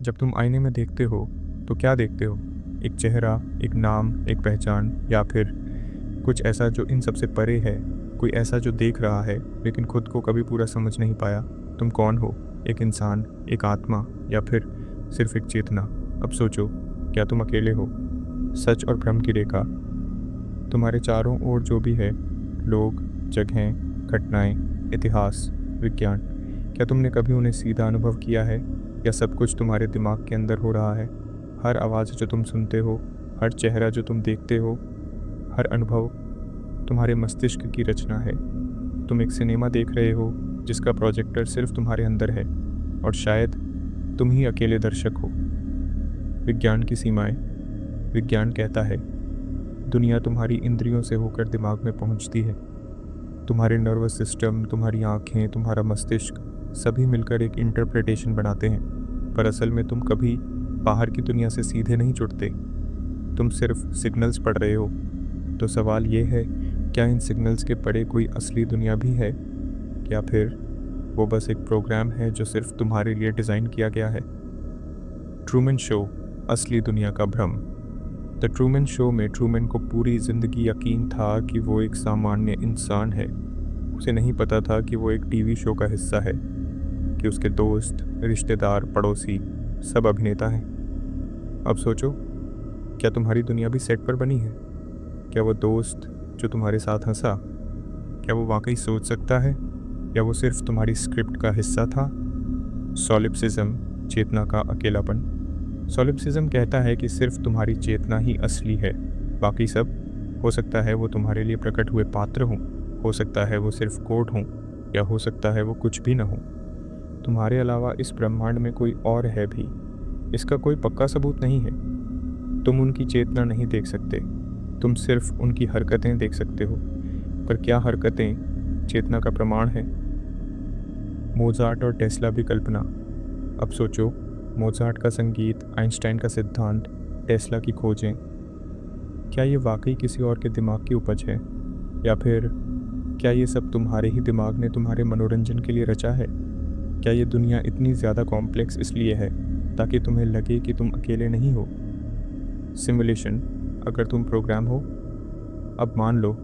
जब तुम आईने में देखते हो तो क्या देखते हो? एक चेहरा, एक नाम, एक पहचान, या फिर कुछ ऐसा जो इन सबसे परे है? कोई ऐसा जो देख रहा है लेकिन खुद को कभी पूरा समझ नहीं पाया। तुम कौन हो? एक इंसान, एक आत्मा, या फिर सिर्फ एक चेतना? अब सोचो, क्या तुम अकेले हो? सच और भ्रम की रेखा, तुम्हारे चारों ओर जो भी है, लोग, जगहें, घटनाएं, इतिहास, विज्ञान, क्या तुमने कभी उन्हें सीधा अनुभव किया है, या सब कुछ तुम्हारे दिमाग के अंदर हो रहा है? हर आवाज़ जो तुम सुनते हो, हर चेहरा जो तुम देखते हो, हर अनुभव तुम्हारे मस्तिष्क की रचना है। तुम एक सिनेमा देख रहे हो जिसका प्रोजेक्टर सिर्फ तुम्हारे अंदर है, और शायद तुम ही अकेले दर्शक हो। विज्ञान की सीमाएं। विज्ञान कहता है दुनिया तुम्हारी इंद्रियों से होकर दिमाग में पहुंचती है। तुम्हारे नर्वस सिस्टम, तुम्हारी आँखें, तुम्हारा मस्तिष्क सभी मिलकर एक इंटरप्रिटेशन बनाते हैं, पर असल में तुम कभी बाहर की दुनिया से सीधे नहीं जुड़ते। तुम सिर्फ सिग्नल्स पढ़ रहे हो। तो सवाल ये है, क्या इन सिग्नल्स के परे कोई असली दुनिया भी है, या फिर वो बस एक प्रोग्राम है जो सिर्फ तुम्हारे लिए डिज़ाइन किया गया है? ट्रूमन शो, असली दुनिया का भ्रम। द ट्रूमन शो में ट्रूमन को पूरी ज़िंदगी यकीन था कि वो एक सामान्य इंसान है। उसे नहीं पता था कि वो एक टीवी शो का हिस्सा है, कि उसके दोस्त, रिश्तेदार, पड़ोसी सब अभिनेता हैं। अब सोचो, क्या तुम्हारी दुनिया भी सेट पर बनी है? क्या वो दोस्त जो तुम्हारे साथ हंसा, क्या वो वाकई सोच सकता है, या वो सिर्फ तुम्हारी स्क्रिप्ट का हिस्सा था? सॉलिप्सिज्म, चेतना का अकेलापन। सॉलिप्सिज्म कहता है कि सिर्फ तुम्हारी चेतना ही असली है, बाकी सब, हो सकता है वो तुम्हारे लिए प्रकट हुए पात्र हों, हो सकता है वो सिर्फ कोड हों, या हो सकता है वो कुछ भी ना हो। तुम्हारे अलावा इस ब्रह्मांड में कोई और है भी। इसका कोई पक्का सबूत नहीं है। तुम उनकी चेतना नहीं देख सकते, तुम सिर्फ उनकी हरकतें देख सकते हो। पर क्या हरकतें चेतना का प्रमाण है? मोज़ार्ट और टेस्ला भी कल्पना। अब सोचो, मोज़ार्ट का संगीत, आइंस्टाइन का सिद्धांत, टेस्ला की खोजें, क्या ये वाकई किसी और के दिमाग की उपज है, या फिर क्या ये सब तुम्हारे ही दिमाग ने तुम्हारे मनोरंजन के लिए रचा है? क्या ये दुनिया इतनी ज़्यादा कॉम्प्लेक्स इसलिए है ताकि तुम्हें लगे कि तुम अकेले नहीं हो? सिमुलेशन, अगर तुम प्रोग्राम हो। अब मान लो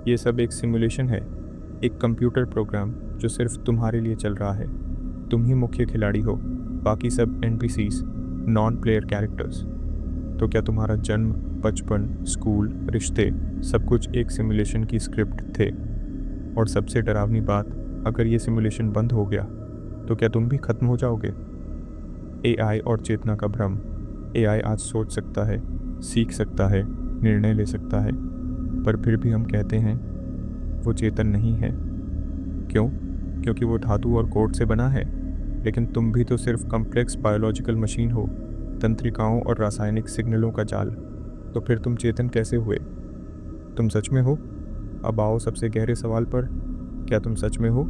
ये सब एक सिमुलेशन है, एक कंप्यूटर प्रोग्राम जो सिर्फ तुम्हारे लिए चल रहा है। तुम ही मुख्य खिलाड़ी हो, बाकी सब NPCs, नॉन प्लेयर कैरेक्टर्स। तो क्या तुम्हारा जन्म, बचपन, स्कूल, रिश्ते, सब कुछ एक सिमुलेशन की स्क्रिप्ट थे? और सबसे डरावनी बात, अगर ये सिमुलेशन बंद हो गया तो क्या तुम भी खत्म हो जाओगे? AI और चेतना का भ्रम। AI आज सोच सकता है, सीख सकता है, निर्णय ले सकता है, पर फिर भी हम कहते हैं वो चेतन नहीं है। क्यों? क्योंकि वो धातु और कोड से बना है। लेकिन तुम भी तो सिर्फ कॉम्प्लेक्स बायोलॉजिकल मशीन हो, तंत्रिकाओं और रासायनिक सिग्नलों का जाल। तो फिर तुम चेतन कैसे हुए? तुम सच में हो? अब आओ सबसे गहरे सवाल पर, क्या तुम सच में हो,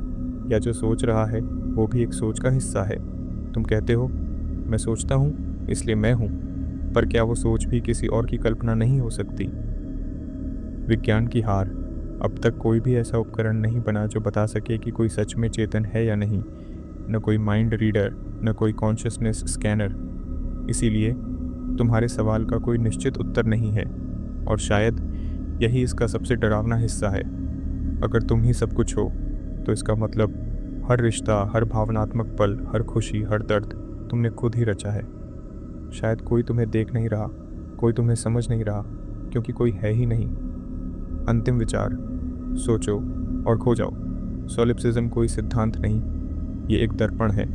या जो सोच रहा है वो भी एक सोच का हिस्सा है? तुम कहते हो मैं सोचता हूँ इसलिए मैं हूँ, पर क्या वो सोच भी किसी और की कल्पना नहीं हो सकती? विज्ञान की हार। अब तक कोई भी ऐसा उपकरण नहीं बना जो बता सके कि कोई सच में चेतन है या नहीं। न कोई माइंड रीडर, न कोई कॉन्शियसनेस स्कैनर। इसीलिए तुम्हारे सवाल का कोई निश्चित उत्तर नहीं है, और शायद यही इसका सबसे डरावना हिस्सा है। अगर तुम ही सब कुछ हो तो इसका मतलब हर रिश्ता, हर भावनात्मक पल, हर खुशी, हर दर्द तुमने खुद ही रचा है। शायद कोई तुम्हें देख नहीं रहा, कोई तुम्हें समझ नहीं रहा, क्योंकि कोई है ही नहीं। अंतिम विचार, सोचो और खो जाओ। सॉलिप्सिज्म कोई सिद्धांत नहीं, ये एक दर्पण है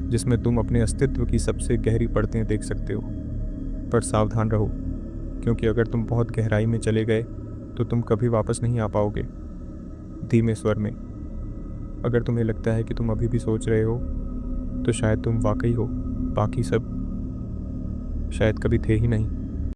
जिसमें तुम अपने अस्तित्व की सबसे गहरी परतें देख सकते हो। पर सावधान रहो, क्योंकि अगर तुम बहुत गहराई में चले गए तो तुम कभी वापस नहीं आ पाओगे। धीमे स्वर में, अगर तुम्हें लगता है कि तुम अभी भी सोच रहे हो तो शायद तुम वाकई हो, बाकी सब शायद कभी थे ही नहीं।